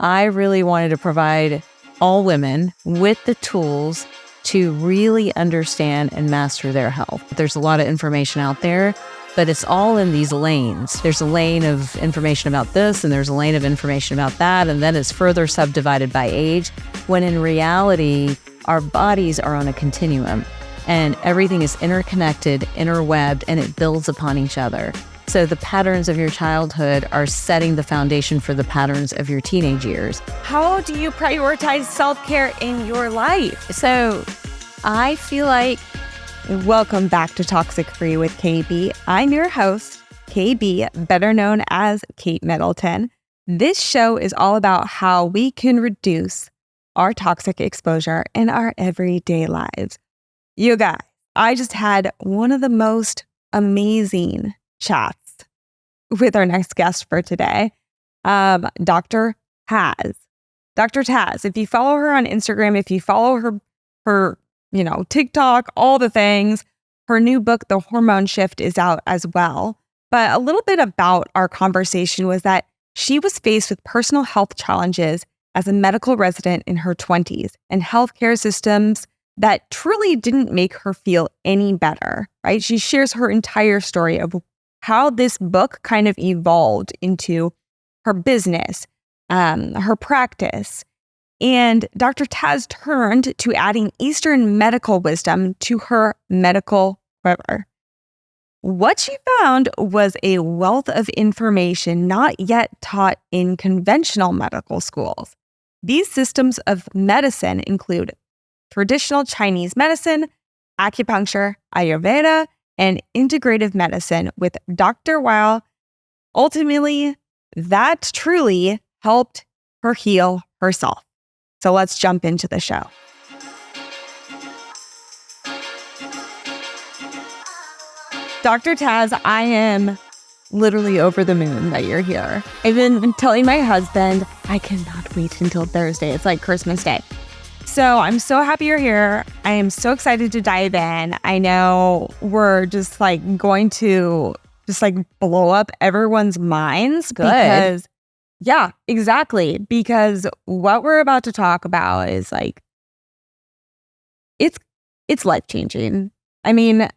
I really wanted to provide all women with the tools to really understand and master their health. There's a lot of information out there, but it's all in these lanes. There's a lane of information about this, and there's a lane of information about that, and then it's further subdivided by age, when in reality, our bodies are on a continuum, and everything is interconnected, interwebbed, and it builds upon each other. So the patterns of your childhood are setting the foundation for the patterns of your teenage years. How do you prioritize self-care in your life? So I feel like, welcome back to Toxic Free with KB. I'm your host, KB, better known as Kate Middleton. This show is all about how we can reduce our toxic exposure in our everyday lives. You guys, I just had one of the most amazing chats with our next guest for today, Dr. Taz. Dr. Taz, if you follow her on Instagram, if you follow her, TikTok, all the things, her new book, The Hormone Shift, is out as well. But a little bit about our conversation was that she was faced with personal health challenges as a medical resident in her 20s and healthcare systems that truly didn't make her feel any better, right? She shares her entire story of how this book kind of evolved into her business, her practice. And Dr. Taz turned to adding Eastern medical wisdom to her medical quiver. What she found was a wealth of information not yet taught in conventional medical schools. These systems of medicine include traditional Chinese medicine, acupuncture, Ayurveda, and integrative medicine with Dr. Weil. Ultimately, that truly helped her heal herself. So let's jump into the show. Dr. Taz, I am literally over the moon that you're here. I've been telling my husband, I cannot wait until Thursday. It's like Christmas Day. So I'm so happy you're here. I am so excited to dive in. I know we're just going to blow up everyone's minds. Good. Because, yeah, exactly. Because what we're about to talk about is it's life-changing. I mean,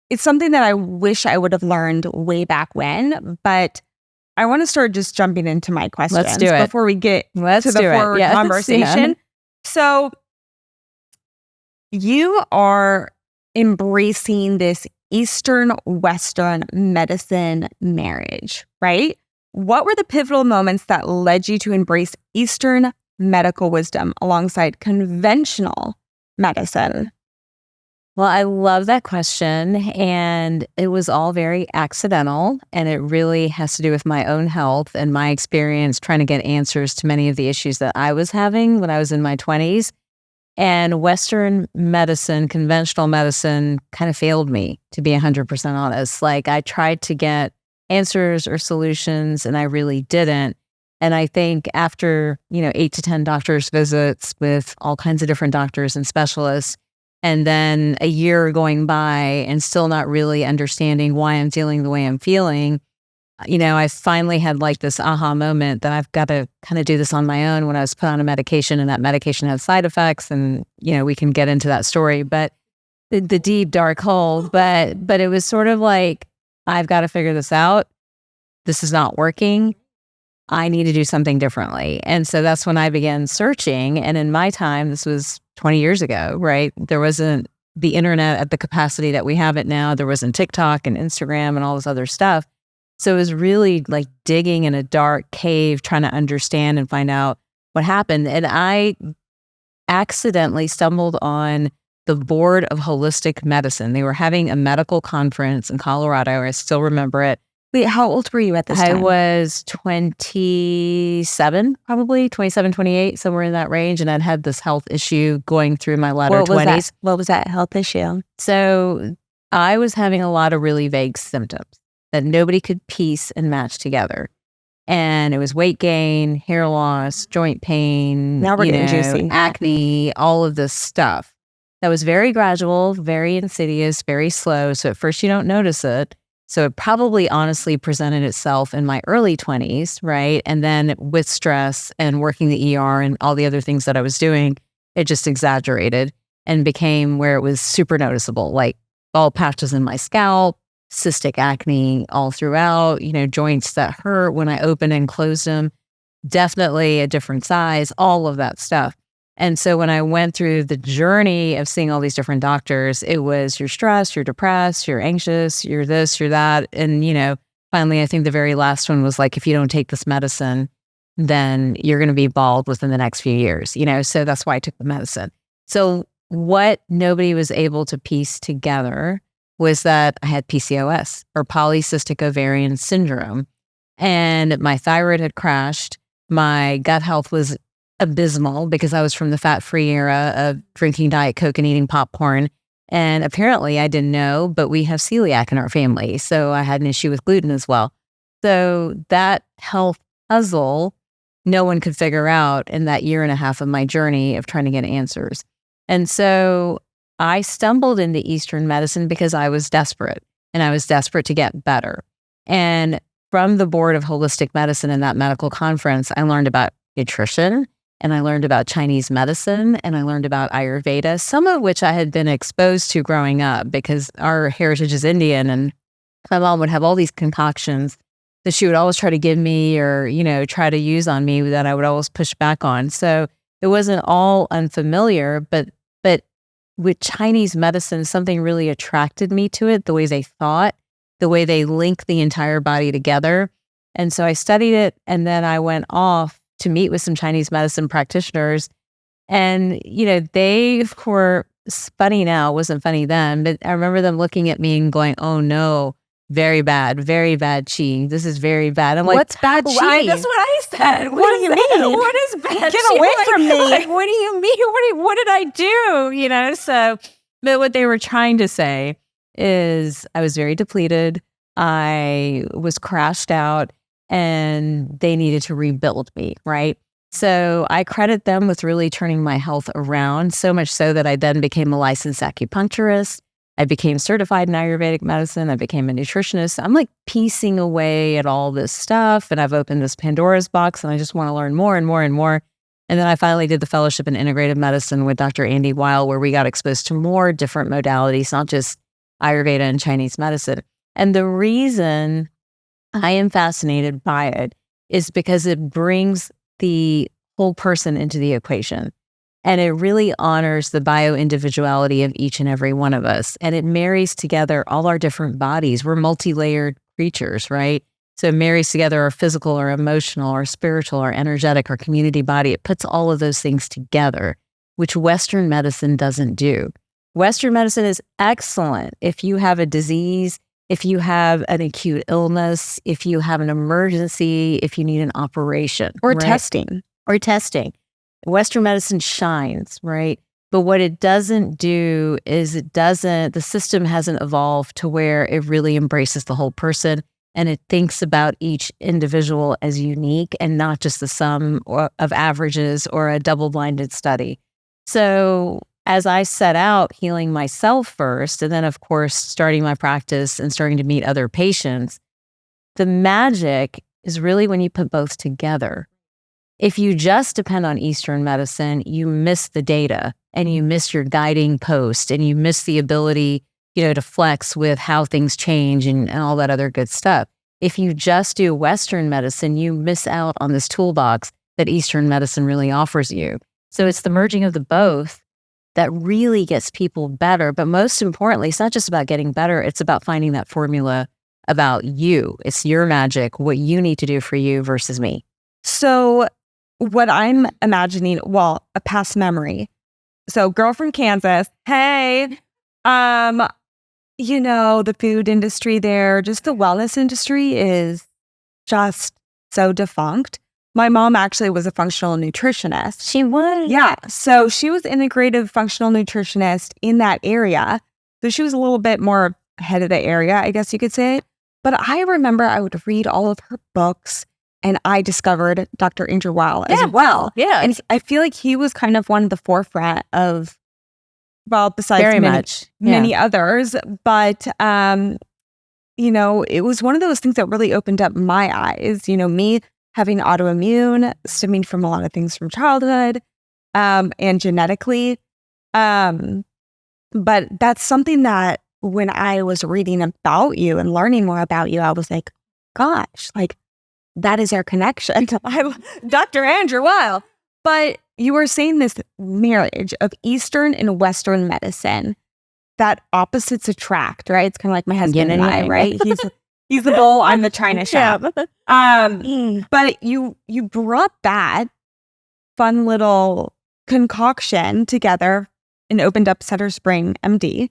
it's something that I wish I would have learned way back when, but I want to start just jumping into my questions. Let's do it. Before we get to the forward conversation. Yeah. So you are embracing this Eastern-Western medicine marriage, right? What were the pivotal moments that led you to embrace Eastern medical wisdom alongside conventional medicine? Well, I love that question, and it was all very accidental, and it really has to do with my own health and my experience trying to get answers to many of the issues that I was having when I was in my 20s. And Western medicine, conventional medicine, kind of failed me, to be 100% honest. I tried to get answers or solutions, and I really didn't. And I think after, 8 to 10 doctor's visits with all kinds of different doctors and specialists, and then a year going by and still not really understanding why I'm feeling the way I'm feeling, I finally had this aha moment that I've got to kind of do this on my own when I was put on a medication, and that medication had side effects, and, we can get into that story, but the deep, dark hole, but it was sort of I've got to figure this out. This is not working. I need to do something differently. And so that's when I began searching. And in my time, this was 20 years ago, right? There wasn't the internet at the capacity that we have it now. There wasn't TikTok and Instagram and all this other stuff. So it was really digging in a dark cave, trying to understand and find out what happened. And I accidentally stumbled on the Board of Holistic Medicine. They were having a medical conference in Colorado. I still remember it. Wait, how old were you at this time? I was 27, probably 27, 28, somewhere in that range. And I'd had this health issue going through my latter 20s. What was that health issue? So I was having a lot of really vague symptoms that nobody could piece and match together. And it was weight gain, hair loss, joint pain, now we're getting juicy. Acne, all of this stuff. That was very gradual, very insidious, very slow. So at first you don't notice it. So it probably honestly presented itself in my early 20s, right? And then with stress and working the ER and all the other things that I was doing, it just exaggerated and became where it was super noticeable, like bald patches in my scalp, cystic acne all throughout, joints that hurt when I opened and closed them, definitely a different size, all of that stuff. And so when I went through the journey of seeing all these different doctors, it was you're stressed, you're depressed, you're anxious, you're this, you're that. And, finally, I think the very last one was like, if you don't take this medicine, then you're going to be bald within the next few years, So that's why I took the medicine. So what nobody was able to piece together was that I had PCOS, or polycystic ovarian syndrome, and my thyroid had crashed. My gut health was abysmal because I was from the fat-free era of drinking Diet Coke and eating popcorn. And apparently I didn't know, but we have celiac in our family. So I had an issue with gluten as well. So that health puzzle, no one could figure out in that year and a half of my journey of trying to get answers. And so I stumbled into Eastern medicine because I was desperate, and I was desperate to get better. And from the board of holistic medicine in that medical conference, I learned about nutrition, and I learned about Chinese medicine, and I learned about Ayurveda, some of which I had been exposed to growing up because our heritage is Indian, and my mom would have all these concoctions that she would always try to give me or, try to use on me that I would always push back on. So it wasn't all unfamiliar, but with Chinese medicine, something really attracted me to it, the way they thought, the way they link the entire body together. And so I studied it, and then I went off to meet with some Chinese medicine practitioners. And, they were funny now, it wasn't funny then, but I remember them looking at me and going, oh no, very bad qi. This is very bad. I'm like, what's bad qi? That's what I said. What do you mean? What is bad Get qi? away from me. Like, what do you mean? What did I do? So, but what they were trying to say is I was very depleted. I was crashed out, and they needed to rebuild me, right? So I credit them with really turning my health around, so much so that I then became a licensed acupuncturist. I became certified in Ayurvedic medicine. I became a nutritionist. I'm like piecing away at all this stuff, and I've opened this Pandora's box, and I just want to learn more and more and more. And then I finally did the fellowship in integrative medicine with Dr. Andy Weil, where we got exposed to more different modalities, not just Ayurveda and Chinese medicine. And the reason I am fascinated by it is because it brings the whole person into the equation. And it really honors the bio-individuality of each and every one of us. And it marries together all our different bodies. We're multi-layered creatures, right? So it marries together our physical, our emotional, our spiritual, our energetic, our community body. It puts all of those things together, which Western medicine doesn't do. Western medicine is excellent if you have a disease, if you have an acute illness, if you have an emergency, if you need an operation. Or right? testing. Or testing. Western medicine shines, right? But what it doesn't do is the system hasn't evolved to where it really embraces the whole person, and it thinks about each individual as unique and not just the sum of averages or a double-blinded study. So as I set out healing myself first, and then of course starting my practice and starting to meet other patients, the magic is really when you put both together. If you just depend on Eastern medicine, you miss the data, and you miss your guiding post, and you miss the ability, to flex with how things change and all that other good stuff. If you just do Western medicine, you miss out on this toolbox that Eastern medicine really offers you. So it's the merging of the both that really gets people better. But most importantly, it's not just about getting better. It's about finding that formula about you. It's your magic, what you need to do for you versus me. So what I'm imagining, a past memory. So girl from Kansas, hey, the food industry there, just the wellness industry is just so defunct. My mom actually was a functional nutritionist. She was? Yeah. So she was integrative functional nutritionist in that area. So she was a little bit more ahead of the area, I guess you could say. But I remember I would read all of her books, and I discovered Dr. Andrew Weil as well. Yeah. And I feel like he was kind of one of the forefront of, besides Very much. many others. But it was one of those things that really opened up my eyes. Me having autoimmune, stemming from a lot of things from childhood, and genetically. But that's something that when I was reading about you and learning more about you, I was like, gosh, like that is our connection. I'm Dr. Andrew Weil. But you were saying this marriage of Eastern and Western medicine, that opposites attract, right? It's kind of like my husband and I, right? He's the bowl, I'm the china shop. But you brought that fun little concoction together and opened up Center Spring MD,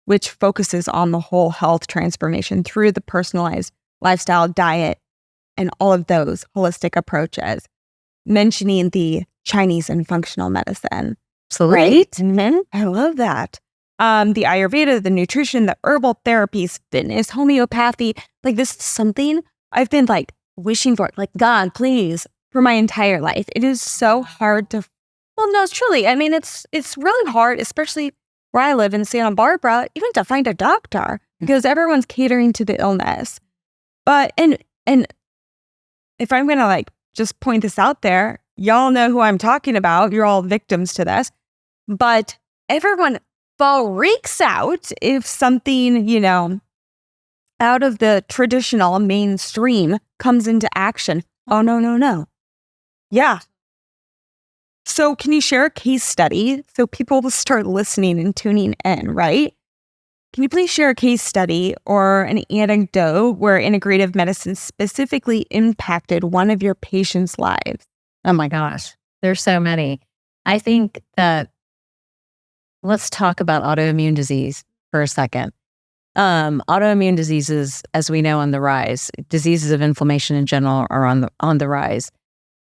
which focuses on the whole health transformation through the personalized lifestyle, diet, and all of those holistic approaches, mentioning the Chinese and functional medicine. Absolutely. Right? Mm-hmm. I love that. The Ayurveda, the nutrition, the herbal therapies, fitness, homeopathy. Like this is something I've been like wishing for, like, God, please, for my entire life. It is so hard to, well, no, it's truly. I mean, it's really hard, especially where I live in Santa Barbara, even to find a doctor because everyone's catering to the illness. But, and if I'm going to like just point this out there, y'all know who I'm talking about. You're all victims to this. But everyone freaks out if something, out of the traditional mainstream comes into action. Oh, no. Yeah. So can you share a case study so people will start listening and tuning in, right? Can you please share a case study or an anecdote where integrative medicine specifically impacted one of your patients' lives? Oh my gosh, there's so many. I think that let's talk about autoimmune disease for a second. Autoimmune diseases, as we know, on the rise. Diseases of inflammation in general are on the rise.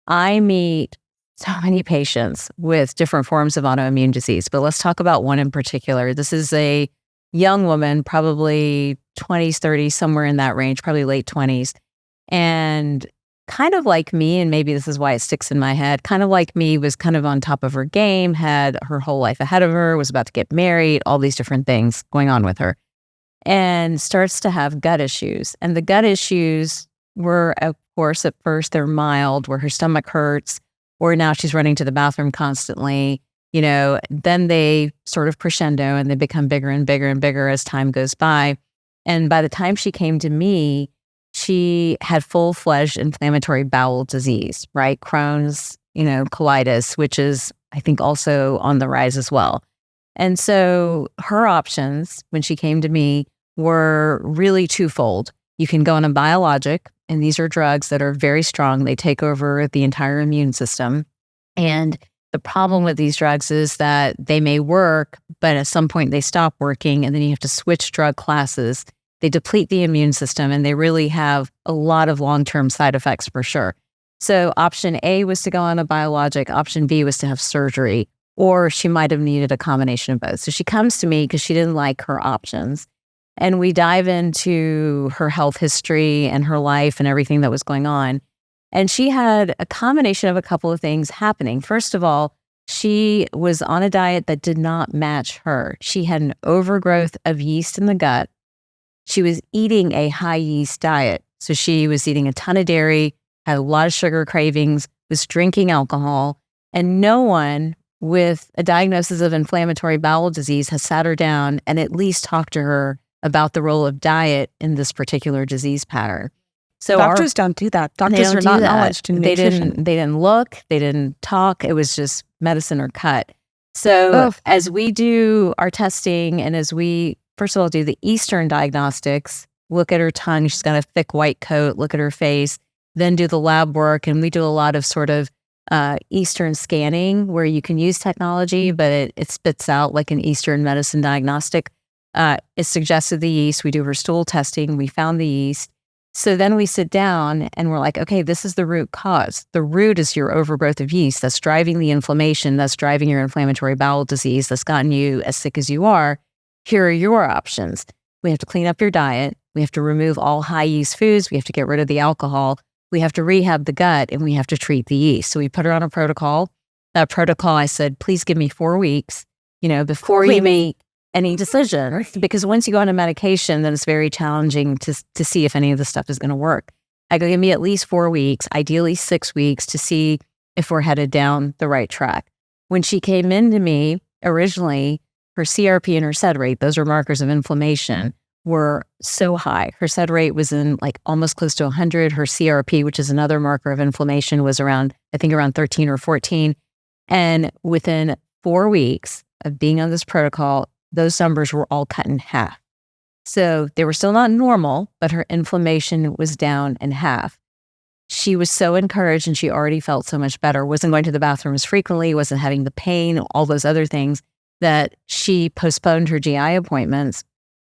I meet so many patients with different forms of autoimmune disease, but let's talk about one in particular. This is a young woman, probably 20s, 30s, somewhere in that range, probably late 20s. And kind of like me, and maybe this is why it sticks in my head, kind of like me, was kind of on top of her game, had her whole life ahead of her, was about to get married, all these different things going on with her, and starts to have gut issues. And the gut issues were, of course, at first they're mild, where her stomach hurts, or now she's running to the bathroom constantly. Then they sort of crescendo and they become bigger and bigger and bigger as time goes by. And by the time she came to me, she had full-fledged inflammatory bowel disease, right? Crohn's, colitis, which is, I think, also on the rise as well. And so her options when she came to me were really twofold. You can go on a biologic, and these are drugs that are very strong. They take over the entire immune system. And the problem with these drugs is that they may work, but at some point they stop working, and then you have to switch drug classes. They deplete the immune system, and they really have a lot of long-term side effects for sure. So option A was to go on a biologic. Option B was to have surgery, or she might have needed a combination of both. So she comes to me because she didn't like her options. And we dive into her health history and her life and everything that was going on. And she had a combination of a couple of things happening. First of all, she was on a diet that did not match her. She had an overgrowth of yeast in the gut. She was eating a high yeast diet. So she was eating a ton of dairy, had a lot of sugar cravings, was drinking alcohol, and no one with a diagnosis of inflammatory bowel disease has sat her down and at least talked to her about the role of diet in this particular disease pattern. So doctors don't do that. Doctors are not knowledgeable in nutrition. They didn't look, they didn't talk. It was just medicine or cut. So as we do our testing and as we, first of all, do the Eastern diagnostics, look at her tongue, she's got a thick white coat, look at her face, then do the lab work. And we do a lot of sort of Eastern scanning where you can use technology, but it spits out like an Eastern medicine diagnostic. It suggested the yeast. We do her stool testing. We found the yeast. So then we sit down and we're like, okay, this is the root cause. The root is your overgrowth of yeast that's driving the inflammation, that's driving your inflammatory bowel disease, that's gotten you as sick as you are. Here are your options. We have to clean up your diet. We have to remove all high yeast foods. We have to get rid of the alcohol. We have to rehab the gut, and we have to treat the yeast. So we put her on a protocol. That protocol, I said, please give me 4 weeks, before you meet. any decision, because once you go on a medication, then it's very challenging to see if any of the stuff is going to work. I go, give me at least 4 weeks, ideally 6 weeks, to see if we're headed down the right track. When she came into me originally, her CRP and her SED rate, those are markers of inflammation, were so high. Her SED rate was in like almost close to 100. Her CRP, which is another marker of inflammation, was around 13 or 14. And within 4 weeks of being on this protocol, those numbers were all cut in half. So they were still not normal, but her inflammation was down in half. She was so encouraged and she already felt so much better, wasn't going to the bathroom as frequently, wasn't having the pain, all those other things, that she postponed her GI appointments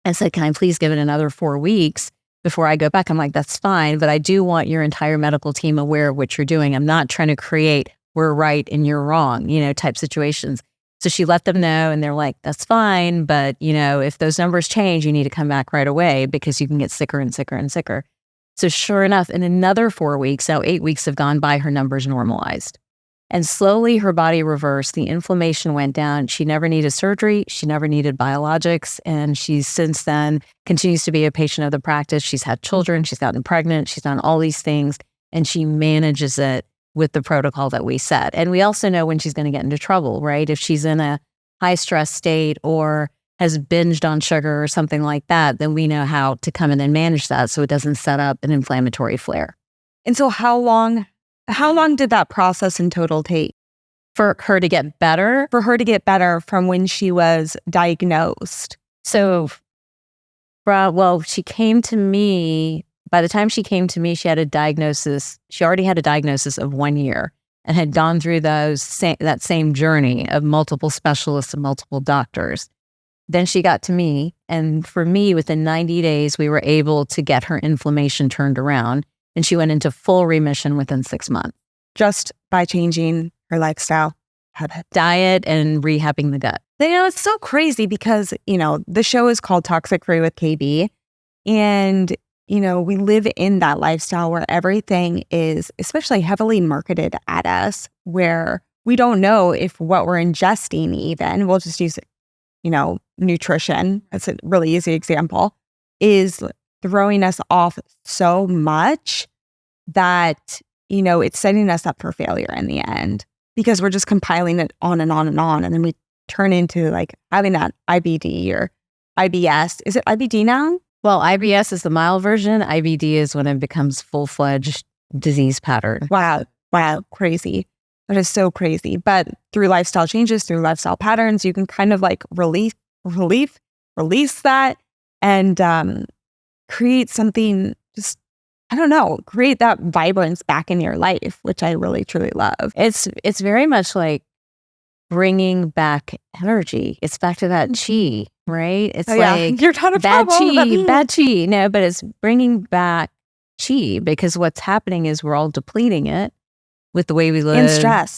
and said, can I please give it another 4 weeks before I go back? I'm like, that's fine, but I do want your entire medical team aware of what you're doing. I'm not trying to create we're right and you're wrong, type situations. So she let them know and they're like, that's fine. But, if those numbers change, you need to come back right away because you can get sicker and sicker and sicker. So sure enough, in another 4 weeks, now 8 weeks have gone by, her numbers normalized. And slowly her body reversed. The inflammation went down. She never needed surgery. She never needed biologics. And she's since then continues to be a patient of the practice. She's had children. She's gotten pregnant. She's done all these things. And she manages it with the protocol that we set. And we also know when she's going to get into trouble, right? If she's in a high stress state or has binged on sugar or something like that, then we know how to come in and manage that so it doesn't set up an inflammatory flare. And so how long did that process in total take? For her to get better? For her to get better from when she was diagnosed. So, she came to me. By the time she came to me, she had a diagnosis. She already had a diagnosis of 1 year and had gone through that same journey of multiple specialists and multiple doctors. Then she got to me. And for me, within 90 days, we were able to get her inflammation turned around. And she went into full remission within 6 months. Just by changing her lifestyle habit. Diet and rehabbing the gut. It's so crazy because, the show is called Toxic Free with KB. And we live in that lifestyle where everything is especially heavily marketed at us, where we don't know if what we're ingesting even, we'll just use, nutrition, that's a really easy example, is throwing us off so much that, it's setting us up for failure in the end because we're just compiling it on and on and on. And then we turn into like having that IBD or IBS. Is it IBD now? Well, IBS is the mild version. IBD is when it becomes full-fledged disease pattern. Wow. Crazy. That is so crazy. But through lifestyle changes, through lifestyle patterns, you can kind of like release that and create something, just, create that vibrance back in your life, which I really, truly love. It's very much like bringing back energy. It's back to that chi, right? It's like you're not a bad chi. No, but it's bringing back chi because what's happening is we're all depleting it with the way we live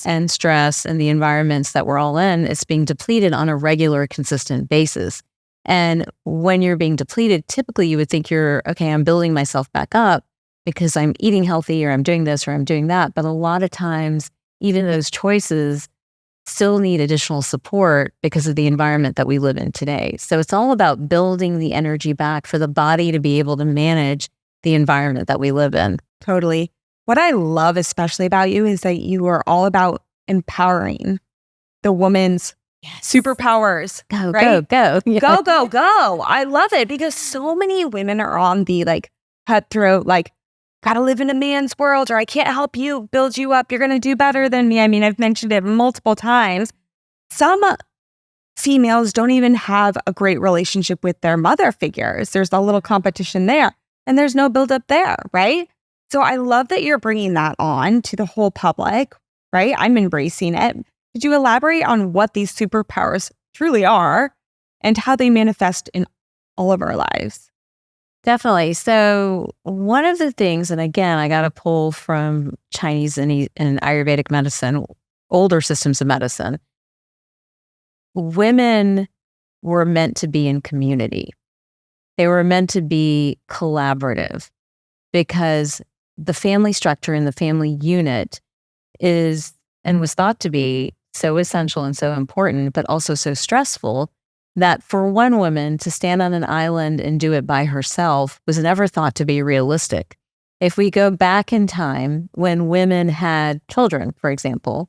and stress and the environments that we're all in. It's being depleted on a regular, consistent basis. And when you're being depleted, typically you would think I'm building myself back up because I'm eating healthy or I'm doing this or I'm doing that. But a lot of times, even those choices still need additional support because of the environment that we live in today. So it's all about building the energy back for the body to be able to manage the environment that we live in. Totally. What I love especially about you is that you are all about empowering the woman's superpowers. Go. Yeah. Go. I love it because so many women are on the like cutthroat, like, gotta live in a man's world or I can't help you, build you up. You're going to do better than me. I mean, I've mentioned it multiple times. Some females don't even have a great relationship with their mother figures. There's a little competition there and there's no buildup there, right? So I love that you're bringing that on to the whole public, right? I'm embracing it. Could you elaborate on what these superpowers truly are and how they manifest in all of our lives? Definitely. So one of the things, and again, I got to pull from Chinese and Ayurvedic medicine, older systems of medicine. Women were meant to be in community. They were meant to be collaborative because the family structure and the family unit is and was thought to be so essential and so important, but also so stressful that for one woman to stand on an island and do it by herself was never thought to be realistic. If we go back in time when women had children, for example,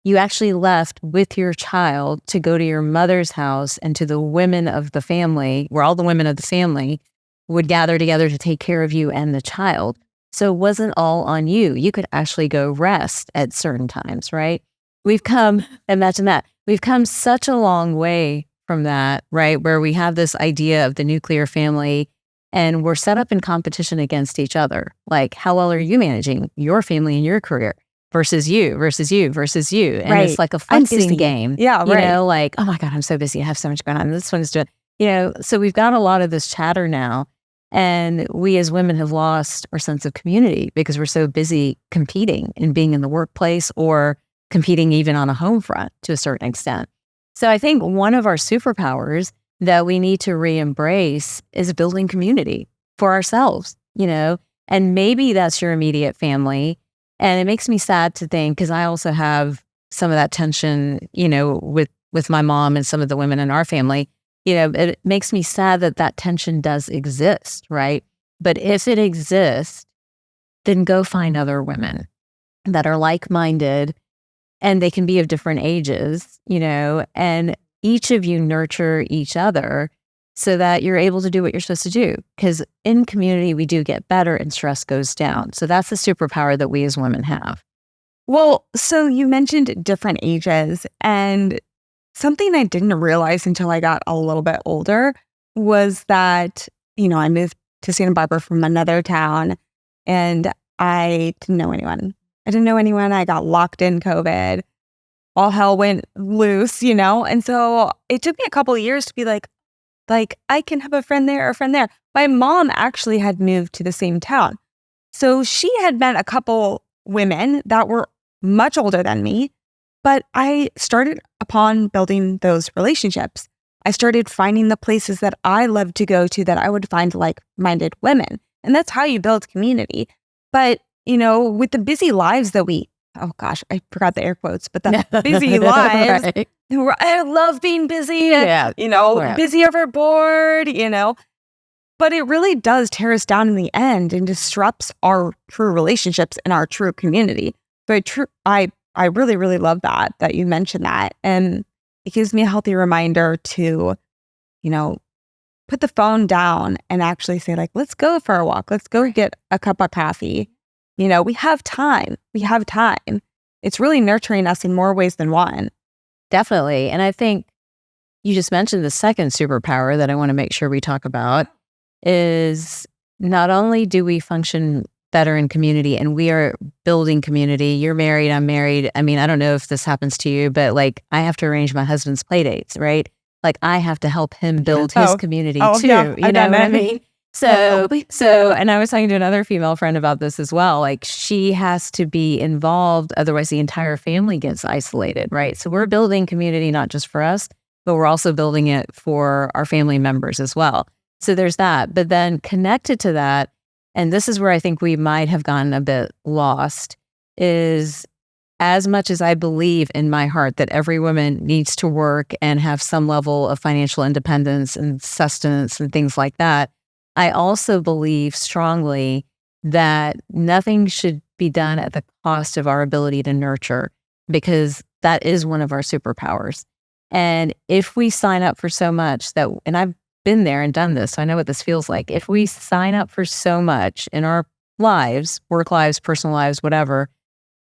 you actually left with your child to go to your mother's house and to the women of the family, where all the women of the family would gather together to take care of you and the child. So it wasn't all on you. You could actually go rest at certain times, right? Imagine that. We've come such a long way from that, right? Where we have this idea of the nuclear family and we're set up in competition against each other. Like, how well are you managing your family and your career versus you, versus you, versus you? And Right. it's like a I'm flexing busy. game. Yeah, You right. know, like, oh my God, I'm so busy. I have so much going on. This one's doing, so we've got a lot of this chatter now. And we as women have lost our sense of community because we're so busy competing and being in the workplace or competing even on a home front to a certain extent. So I think one of our superpowers that we need to re-embrace is building community for ourselves, and maybe that's your immediate family. And it makes me sad to think, because I also have some of that tension, with my mom and some of the women in our family. It makes me sad that that tension does exist, right? But if it exists, then go find other women that are like-minded, and they can be of different ages, and each of you nurture each other so that you're able to do what you're supposed to do. Because in community, we do get better and stress goes down. So that's the superpower that we as women have. Well, so you mentioned different ages, and something I didn't realize until I got a little bit older was that, I moved to Santa Barbara from another town and I didn't know anyone. I got locked in COVID. All hell went loose, And so it took me a couple of years to be like, I can have a friend there or a friend there. My mom actually had moved to the same town. So she had met a couple women that were much older than me, but I started upon building those relationships. I started finding the places that I loved to go to that I would find like-minded women. And that's how you build community. But, with the busy lives that oh gosh, I forgot the air quotes, but the busy lives, Right. I love being busy, Yeah. busy overboard, but it really does tear us down in the end and disrupts our true relationships and our true community. So I really, really love that you mentioned that. And it gives me a healthy reminder to, put the phone down and actually say let's go for a walk. Let's go get a cup of coffee. We have time. It's really nurturing us in more ways than one. Definitely. And I think you just mentioned the second superpower that I want to make sure we talk about is not only do we function better in community and we are building community. You're married, I'm married. I mean, I don't know if this happens to you, but I have to arrange my husband's play dates, right? I have to help him build his community too. Yeah, you know what I mean? So, and I was talking to another female friend about this as well. She has to be involved. Otherwise the entire family gets isolated, right? So we're building community, not just for us, but we're also building it for our family members as well. So there's that. But then connected to that, and this is where I think we might have gotten a bit lost, is as much as I believe in my heart that every woman needs to work and have some level of financial independence and sustenance and things like that, I also believe strongly that nothing should be done at the cost of our ability to nurture, because that is one of our superpowers. And if we sign up for so much and I've been there and done this, so I know what this feels like. If we sign up for so much in our lives, work lives, personal lives, whatever,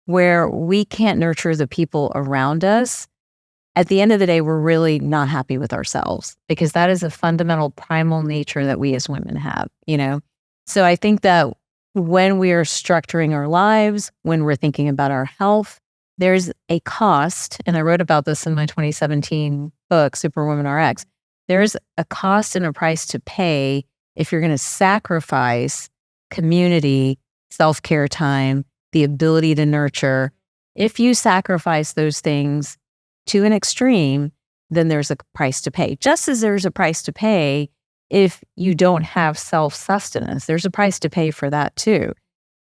where we can't nurture the people around us, at the end of the day, we're really not happy with ourselves, because that is a fundamental primal nature that we as women have, So I think that when we are structuring our lives, when we're thinking about our health, there's a cost. And I wrote about this in my 2017 book, Superwoman RX. There's a cost and a price to pay if you're going to sacrifice community, self-care time, the ability to nurture. If you sacrifice those things to an extreme, then there's a price to pay. Just as there's a price to pay if you don't have self-sustenance, there's a price to pay for that too.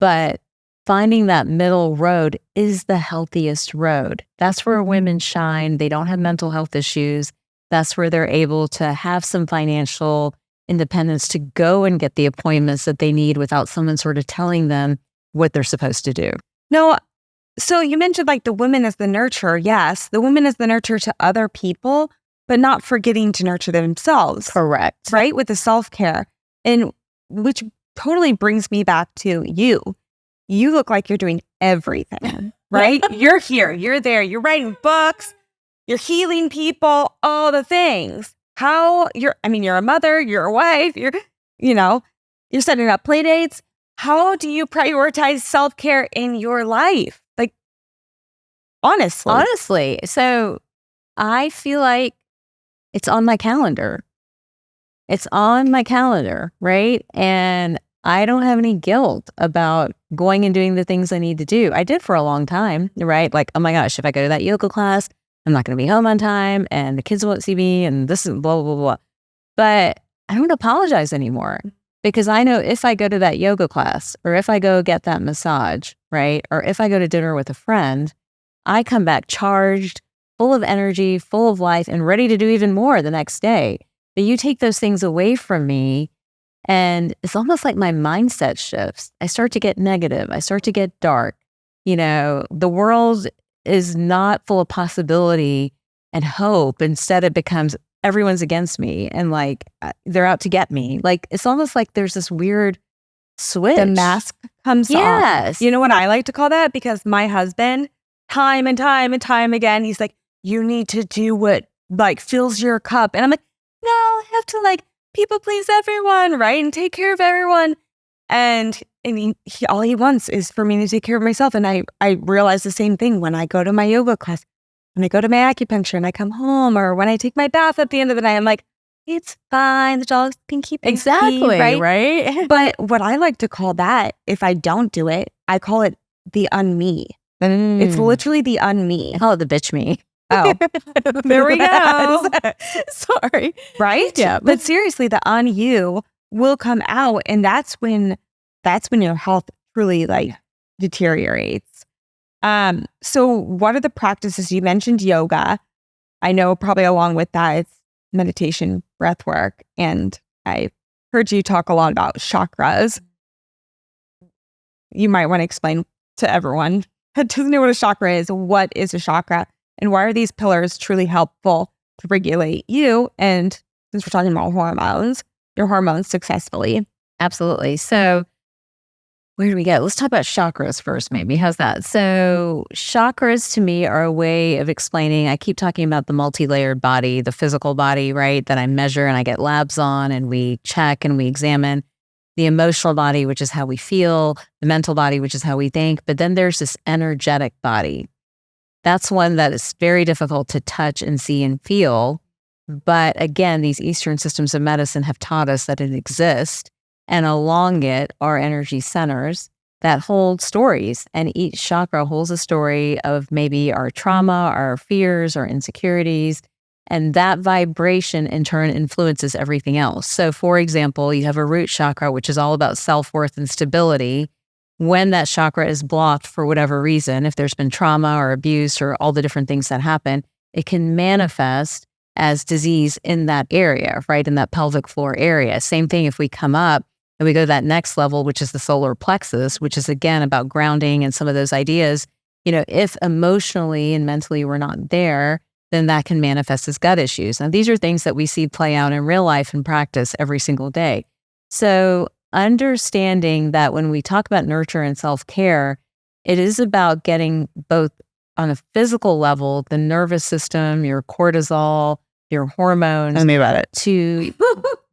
But finding that middle road is the healthiest road. That's where women shine. They don't have mental health issues. That's where they're able to have some financial independence to go and get the appointments that they need without someone sort of telling them what they're supposed to do. No, so you mentioned like the woman as the nurturer. Yes, the woman is the nurturer to other people, but not forgetting to nurture themselves. Correct. Right? With the self-care. And which totally brings me back to you. You look like you're doing everything, right? You're here, you're there, you're writing books, you're healing people, all the things. You're a mother, you're a wife, you're setting up play dates. How do you prioritize self-care in your life? Like, honestly. So I feel like it's on my calendar. It's on my calendar, right? And I don't have any guilt about going and doing the things I need to do. I did for a long time, right? Like, oh my gosh, if I go to that yoga class, I'm not going to be home on time and the kids won't see me and this is blah, blah, blah, blah. But I don't apologize anymore because I know if I go to that yoga class or if I go get that massage, right? Or if I go to dinner with a friend, I come back charged, full of energy, full of life, and ready to do even more the next day. But you take those things away from me, and it's almost like my mindset shifts. I start to get negative. I start to get dark. The world is not full of possibility and hope. Instead, it becomes everyone's against me and like they're out to get me. Like it's almost like there's this weird switch. The mask comes off. Yes. You know what I like to call that? Because my husband, time and time and time again, he's like, you need to do what like fills your cup. And I'm like, no, I have to like people please everyone, right? And take care of everyone. And all he wants is for me to take care of myself. And I realize the same thing when I go to my yoga class, when I go to my acupuncture and I come home, or when I take my bath at the end of the night, I'm like, it's fine. The dogs can keep exactly right. But what I like to call that, if I don't do it, I call it the un-me. It's literally the un-me. I call it the bitch me. Oh, there we go. Sorry. Right? Yeah. But seriously, the un-you will come out, and that's when your health truly like deteriorates. So what are the practices? You mentioned yoga. I know probably along with that, it's meditation, breath work, and I heard you talk a lot about chakras. You might want to explain to everyone that doesn't know what a chakra is. What is a chakra? And why are these pillars truly helpful to regulate you? And since we're talking about hormones, your hormones successfully. Absolutely. So where do we go? Let's talk about chakras first, maybe. How's that? So chakras to me are a way of explaining, I keep talking about the multi-layered body, the physical body, right? That I measure and I get labs on and we check and we examine. The emotional body, which is how we feel, the mental body, which is how we think. But then there's this energetic body. That's one that is very difficult to touch and see and feel. But again, these Eastern systems of medicine have taught us that it exists. And along it are energy centers that hold stories. And each chakra holds a story of maybe our trauma, our fears, our insecurities. And that vibration in turn influences everything else. So for example, you have a root chakra, which is all about self-worth and stability. When that chakra is blocked for whatever reason, if there's been trauma or abuse or all the different things that happen, it can manifest as disease in that area, right? In that pelvic floor area. Same thing if we come up and we go to that next level, which is the solar plexus, which is again about grounding and some of those ideas. If emotionally and mentally we're not there, then that can manifest as gut issues. Now, these are things that we see play out in real life and practice every single day. So understanding that when we talk about nurture and self-care, it is about getting both on a physical level, the nervous system, your cortisol, your hormones, Tell me about it. to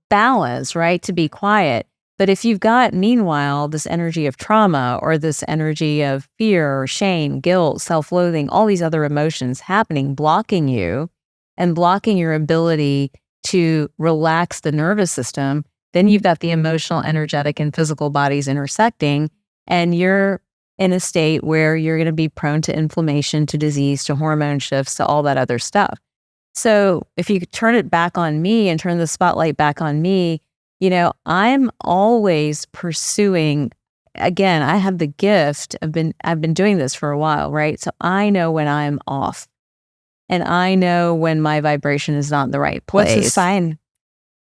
balance, right? To be quiet. But if you've got, meanwhile, this energy of trauma or this energy of fear or shame, guilt, self-loathing, all these other emotions happening, blocking you and blocking your ability to relax the nervous system, then you've got the emotional, energetic, and physical bodies intersecting, and you're in a state where you're going to be prone to inflammation, to disease, to hormone shifts, to all that other stuff. So if you turn it back on me and turn the spotlight back on me, I'm always pursuing, again, I have the gift, I've been doing this for a while, right? So I know when I'm off. And I know when my vibration is not in the right place. What's the sign?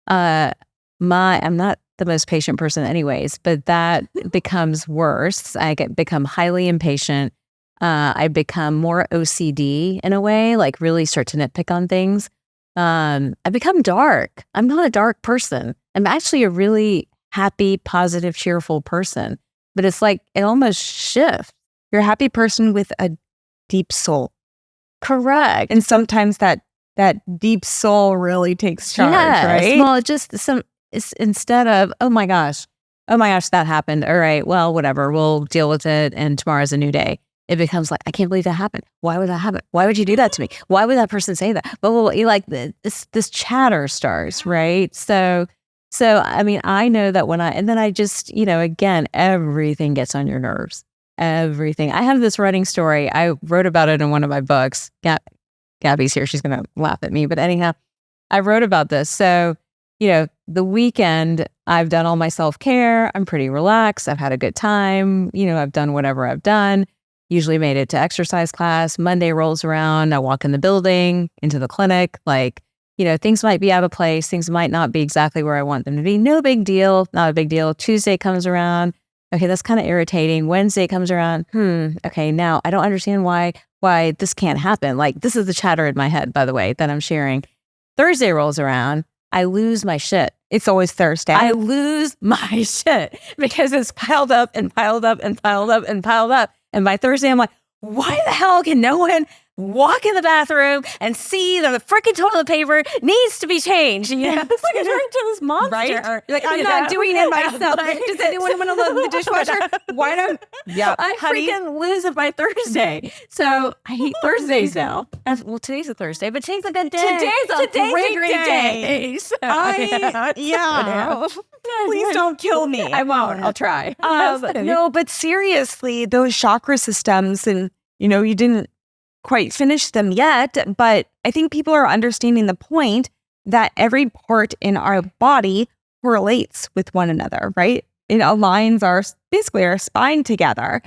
I'm not the most patient person anyways, but that becomes worse. Become highly impatient. I become more OCD in a way, like really start to nitpick on things. I become dark. I'm not a dark person. I'm actually a really happy, positive, cheerful person. But it's like it almost shifts. You're a happy person with a deep soul. Correct. And sometimes that deep soul really takes charge, right? Well, it's instead of, oh my gosh, that happened. All right, well, whatever, we'll deal with it. And tomorrow's a new day. It becomes like, I can't believe that happened. Why would that happen? Why would you do that to me? Why would that person say that? But like this chatter starts, right? So I mean, I know that and then I just, again, everything gets on your nerves. Everything. I have this running story. I wrote about it in one of my books. Gabby's here. She's going to laugh at me. But anyhow, I wrote about this. So, the weekend, I've done all my self-care. I'm pretty relaxed. I've had a good time. I've done whatever I've done. Usually made it to exercise class. Monday rolls around. I walk in the building, into the clinic. Like, things might be out of place. Things might not be exactly where I want them to be. No big deal. Not a big deal. Tuesday comes around. Okay, that's kind of irritating. Wednesday comes around. Okay, now I don't understand why this can't happen. Like, this is the chatter in my head, by the way, that I'm sharing. Thursday rolls around. I lose my shit. It's always Thursday. I lose my shit because it's piled up and piled up and piled up and piled up. And by Thursday, I'm like, why the hell can no one walk in the bathroom and see that the freaking toilet paper needs to be changed? It's like I turned into this monster. Right? You're like, I'm not doing it myself. Does anyone want to load the dishwasher? Why don't? Yeah, I freaking lose it by Thursday. So I hate Thursdays now. Well, today's a Thursday, but today's a good day. Today's a great day. So, Please don't kill me. I won't. I'll try. No, but seriously, those chakra systems, and you didn't quite finish them yet, but I think people are understanding the point that every part in our body correlates with one another, right? It aligns basically our spine together,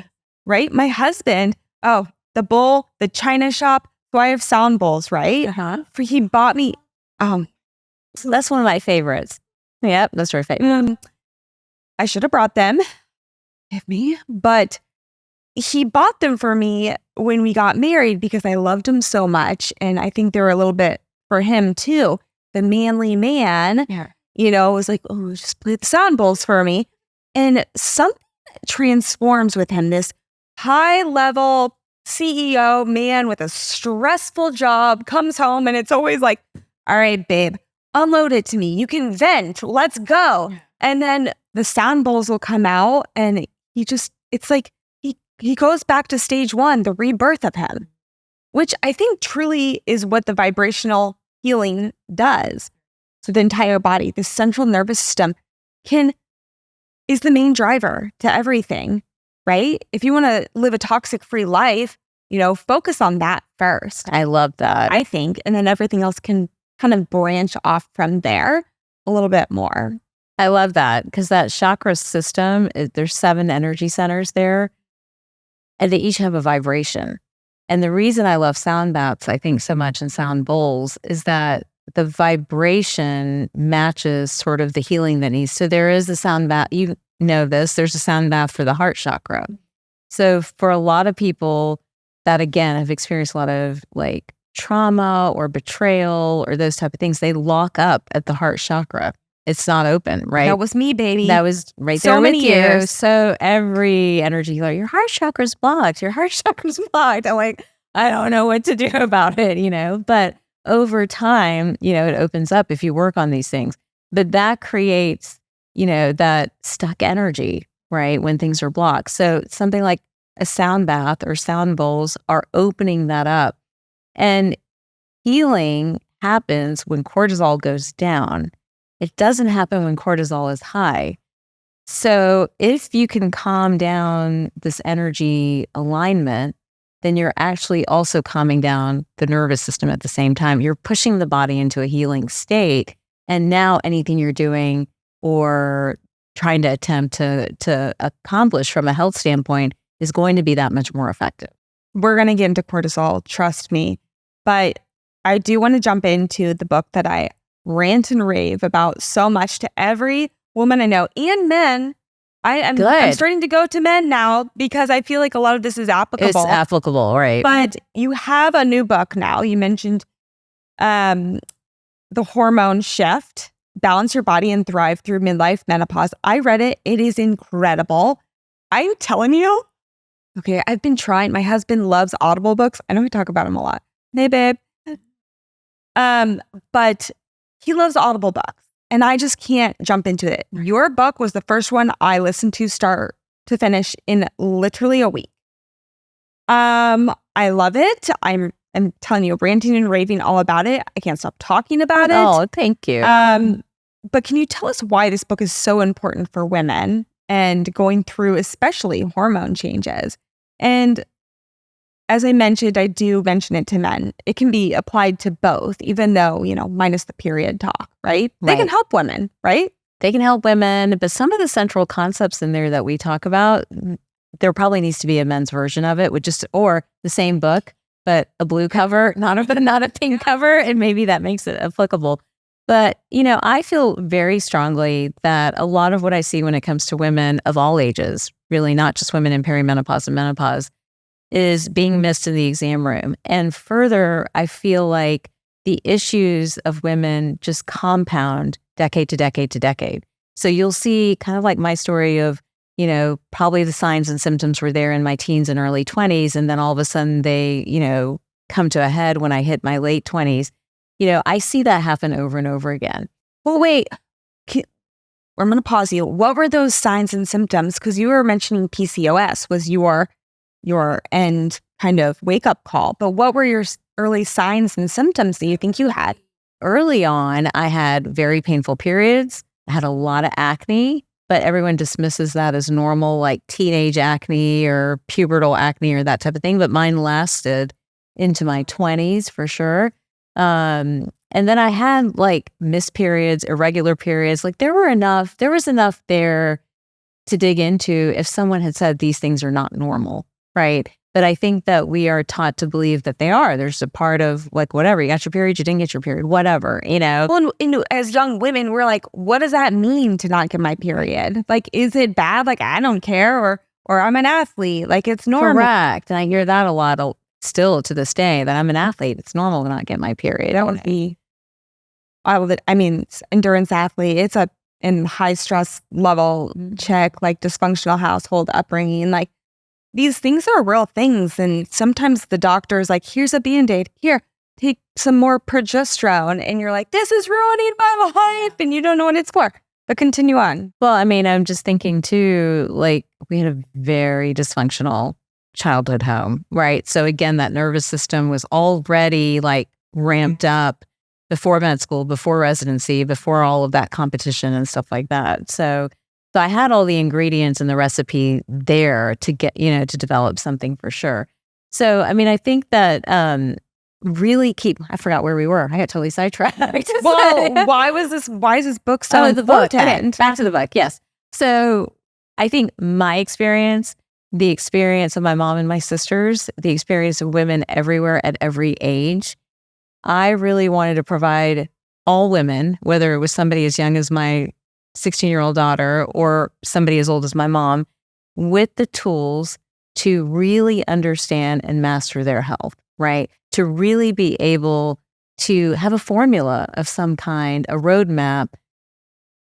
right? My husband, the bowl, the china shop, so I have sound bowls, right? He bought me, that's one of my favorites. Yep, that's your favorite. I should have brought them with me, but he bought them for me when we got married because I loved him so much. And I think they were a little bit for him too. The manly man, was like, oh, just play the sound bowls for me. And something transforms with him, this high level CEO man with a stressful job comes home and it's always like, all right, babe, unload it to me. You can vent. Let's go. And then the sound bowls will come out and it's like, he goes back to stage one, the rebirth of him, which I think truly is what the vibrational healing does. So the entire body, the central nervous system is the main driver to everything, right? If you want to live a toxic-free life, focus on that first. I love that. I think, and then everything else can kind of branch off from there a little bit more. I love that because that chakra system, there's 7 energy centers there. And they each have a vibration. And the reason I love sound baths, I think, so much and sound bowls is that the vibration matches sort of the healing that needs. So there is a sound bath, there's a sound bath for the heart chakra. So for a lot of people that, again, have experienced a lot of like trauma or betrayal or those type of things, they lock up at the heart chakra. It's not open, right? That was me, baby. That was right so there many with you. years. So every energy healer, your heart chakra's blocked. Your heart chakra's blocked. I'm like, I don't know what to do about it, But over time, it opens up if you work on these things. But that creates, that stuck energy, right? When things are blocked. So something like a sound bath or sound bowls are opening that up. And healing happens when cortisol goes down. It doesn't happen when cortisol is high. So if you can calm down this energy alignment, then you're actually also calming down the nervous system at the same time. You're pushing the body into a healing state. And now anything you're doing or trying to attempt to accomplish from a health standpoint is going to be that much more effective. We're going to get into cortisol, trust me. But I do want to jump into the book that I rant and rave about so much to every woman I know and men. I'm starting to go to men now because I feel like a lot of this is applicable. It's applicable, right? But you have a new book now. You mentioned the Hormone Shift, Balance Your Body and Thrive Through Midlife Menopause. I read it. It is incredible. I'm telling you. Okay, I've been trying. My husband loves Audible books. I know we talk about him a lot. Hey, babe. But he loves Audible books. And I just can't jump into it. Your book was the first one I listened to start to finish in literally a week. I love it. I'm telling you, ranting and raving all about it. I can't stop talking about it. Oh, thank you. But can you tell us why this book is so important for women and going through especially hormone changes? And as I mentioned, I do mention it to men. It can be applied to both, even though, minus the period talk, right? They can help women, right? They can help women, but some of the central concepts in there that we talk about, there probably needs to be a men's version of it, or the same book, but a blue cover, not a pink cover, and maybe that makes it applicable. But, I feel very strongly that a lot of what I see when it comes to women of all ages, really not just women in perimenopause and menopause, is being missed in the exam room. And further, I feel like the issues of women just compound decade to decade to decade. So you'll see kind of like my story of, probably the signs and symptoms were there in my teens and early 20s. And then all of a sudden they, come to a head when I hit my late 20s. I see that happen over and over again. Well, wait, I'm going to pause you. What were those signs and symptoms? Because you were mentioning PCOS was your end kind of wake up call. But what were your early signs and symptoms that you think you had? Early on, I had very painful periods. I had a lot of acne, but everyone dismisses that as normal, like teenage acne or pubertal acne or that type of thing. But mine lasted into my 20s for sure. And then I had like missed periods, irregular periods. Like there was enough there to dig into if someone had said these things are not normal, right? But I think that we are taught to believe that they are. There's a part of like, whatever, you got your period, you didn't get your period, whatever, Well, as young women, we're like, what does that mean to not get my period? Like, is it bad? Like, I don't care, or I'm an athlete. Like, it's normal. Correct. And I hear that a lot still to this day, that I'm an athlete. It's normal to not get my period. That would be, endurance athlete. It's in high stress level check, like dysfunctional household upbringing, like these things are real things. And sometimes the doctor's like, here's a Band-Aid, here, take some more progesterone. And you're like, this is ruining my life. And you don't know what it's for. But continue on. Well, I'm just thinking too, like we had a very dysfunctional childhood home, right? So again, that nervous system was already like ramped up before med school, before residency, before all of that competition and stuff like that. So I had all the ingredients in the recipe there to get, to develop something for sure. So, I think that I forgot where we were. I got totally sidetracked. Well, why is this book so important? The book. Okay, back to the book. Yes. So I think my experience, the experience of my mom and my sisters, the experience of women everywhere at every age, I really wanted to provide all women, whether it was somebody as young as my 16-year-old daughter or somebody as old as my mom, with the tools to really understand and master their health, right? To really be able to have a formula of some kind, a roadmap,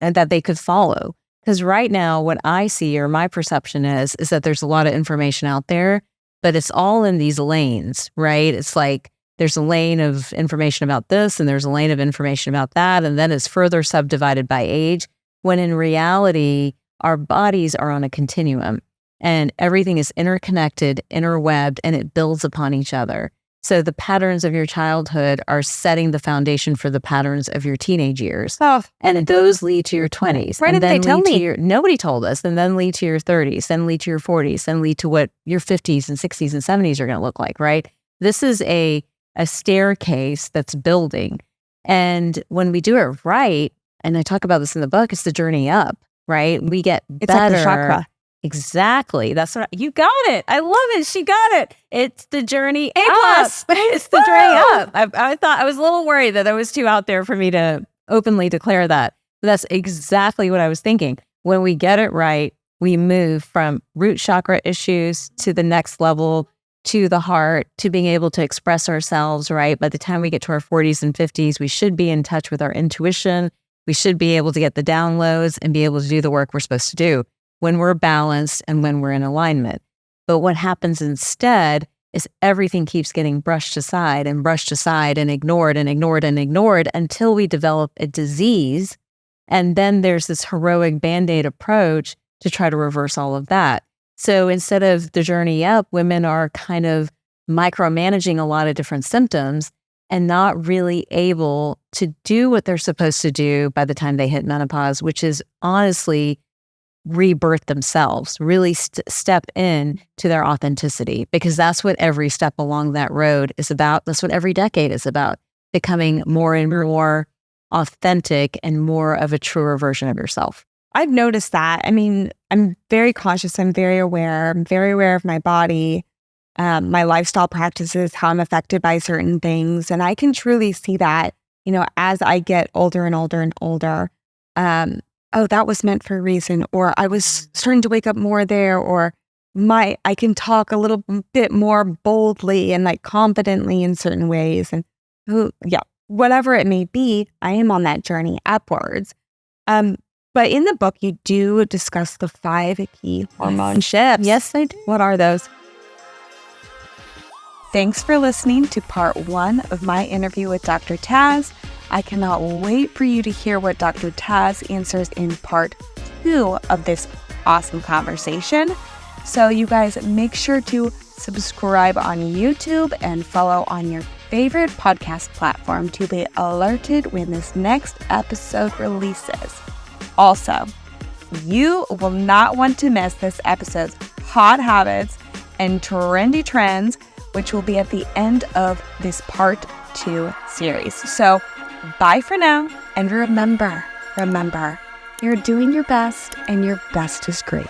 and that they could follow. Because right now, what I see or my perception is that there's a lot of information out there, but it's all in these lanes, right? It's like there's a lane of information about this and there's a lane of information about that. And then it's further subdivided by age, when in reality, our bodies are on a continuum and everything is interconnected, interwebbed, and it builds upon each other. So the patterns of your childhood are setting the foundation for the patterns of your teenage years. Oh. And those lead to your 20s. Why didn't they tell me? Nobody told us. And then lead to your 30s, then lead to your 40s, then lead to what your 50s and 60s and 70s are going to look like, right? This is a staircase that's building. And when we do it right, and I talk about this in the book, it's the journey up, right? We get better. It's like the chakra. Exactly. That's what you got it. I love it. She got it. It's the journey A+. up. It's the journey up. I thought I was a little worried that I was too out there for me to openly declare that. But that's exactly what I was thinking. When we get it right, we move from root chakra issues to the next level, to the heart, to being able to express ourselves, right? By the time we get to our 40s and 50s, we should be in touch with our intuition. We should be able to get the downloads and be able to do the work we're supposed to do when we're balanced and when we're in alignment. But what happens instead is everything keeps getting brushed aside and ignored and ignored and ignored until we develop a disease. And then there's this heroic Band-Aid approach to try to reverse all of that. So instead of the journey up, women are kind of micromanaging a lot of different symptoms and not really able to do what they're supposed to do by the time they hit menopause, which is honestly rebirth themselves, really step in to their authenticity, because that's what every step along that road is about. That's what every decade is about, becoming more and more authentic and more of a truer version of yourself. I've noticed that. I mean, I'm very conscious. I'm very aware. I'm very aware of my body, my lifestyle practices, how I'm affected by certain things. And I can truly see that, as I get older and older and older, oh, that was meant for a reason, or I was starting to wake up more there, or I can talk a little bit more boldly and like confidently in certain ways. And whatever it may be, I am on that journey upwards. But in the book, you do discuss the 5 key hormone shifts. Yes, I do. What are those? Thanks for listening to part 1 of my interview with Dr. Taz. I cannot wait for you to hear what Dr. Taz answers in part 2 of this awesome conversation. So you guys make sure to subscribe on YouTube and follow on your favorite podcast platform to be alerted when this next episode releases. Also, you will not want to miss this episode's hot habits and trendy trends, which will be at the end of this part 2 series. So bye for now, and remember, you're doing your best, and your best is great.